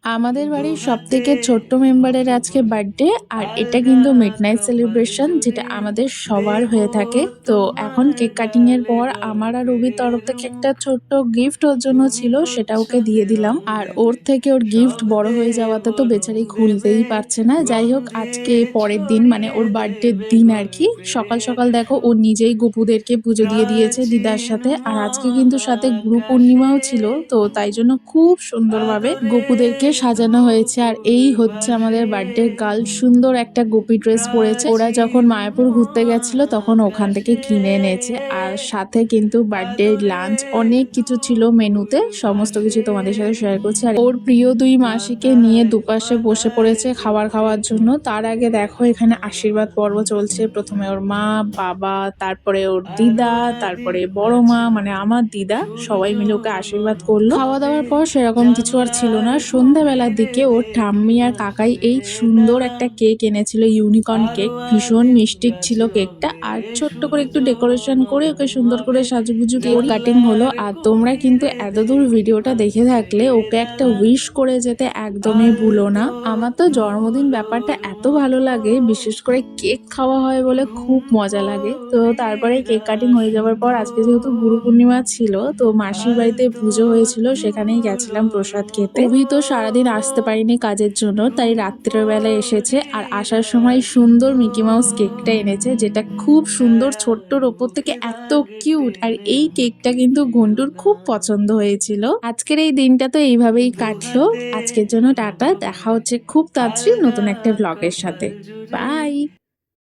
আমাদের বাড়ির সবথেকে ছোট্ট মেম্বারের আজকে বার্থডে আর এটা কিন্তু মিডনাইট সেলিব্রেশন যেটা আমাদের সবার হয়ে থাকে। তো এখন কেক কাটিং এর পর আমার আর রবির তরফ থেকে একটা ছোট্ট গিফট ওর জন্য ছিল, সেটা ওকে দিয়ে দিলাম। আর ওর থেকে ওর গিফট বড় হয়ে যাওয়াতে তো বেচারি খুলতেই পারছে না। যাই হোক, আজকে পরের দিন মানে ওর বার্থডের দিন আর কি, সকাল সকাল দেখো ও নিজেই গপুদেরকে পুজো দিয়ে দিয়েছে দিদার সাথে। আর আজকে কিন্তু সাথে গুরু পূর্ণিমাও ছিল, তো তাই জন্য খুব সুন্দরভাবে গপুদেরকে সাজানো হয়েছে। আর এই হচ্ছে আমাদের বার্থডে গার্ল, সুন্দর একটা গোপী ড্রেস পরেছে। ওরা যখন মায়াপুর ঘুরতে গেছিল তখন ওখান থেকে কিনে এনেছে। আর সাথে কিন্তু বার্থডে লাঞ্চ অনেক কিছু ছিল মেনুতে, সমস্ত কিছু তোমাদের সাথে শেয়ার করছি। আর ওর প্রিয় দুই মাসিকে নিয়ে দুপাশে বসে পড়েছে খাবার খাওয়ার জন্য। তার আগে দেখো এখানে আশীর্বাদ পর্ব চলছে। প্রথমে ওর মা বাবা, তারপরে ওর দিদা, তারপরে বড় মা মানে আমার দিদা, সবাই মিলে ওকে আশীর্বাদ করলো। খাওয়া দাওয়ার পর সেরকম কিছু আর ছিল না। সন্ধ্যাবেলার দিকে ওর ঠাম্মি আর কাকাই এই সুন্দর একটা কেক এনেছিল, ইউনিকর্ন কেক, ভীষণ মিষ্টি ছিল কেকটা। আর ছোট্ট করে একটু ডেকোরেশন করে ওকে সুন্দর করে সাজুগুজু কেক কাটিং হলো। আর তোমরা কিন্তু এতদূর ভিডিওটা দেখে থাকলে ওকে একটা উইশ করে যেতে একদমই ভুলো না। আমার তো জন্মদিন ব্যাপারটা এত ভালো লাগে, বিশেষ করে কেক খাওয়া হয় বলে খুব মজা লাগে। তো তারপরে কেক কাটিং হয়ে যাওয়ার পর আজকে যেহেতু গুরু পূর্ণিমা ছিল, তো মাসির বাড়িতে পুজো হয়েছিল, সেখানেই গেছিলাম প্রসাদ খেতে। অভি তো সারাদিন আসতে পারিনি কাজের জন্য, তাই রাত্রের বেলায় এসেছে। আর আসার সময় সুন্দর মিকি মাউস কেকটা এনেছে, যেটা খুব সুন্দর, ছোট্টর ওপর থেকে এত কিউট। আর এই কেকটা কিন্তু ঘন্টুর খুব পছন্দ হয়েছিল। আজকের এই দিনটা তো এইভাবেই কাটলো। আজকের জন্য টাটা, দেখা হচ্ছে খুব তাড়াতাড়ি নতুন একটা ব্লগের সাথে। বাই।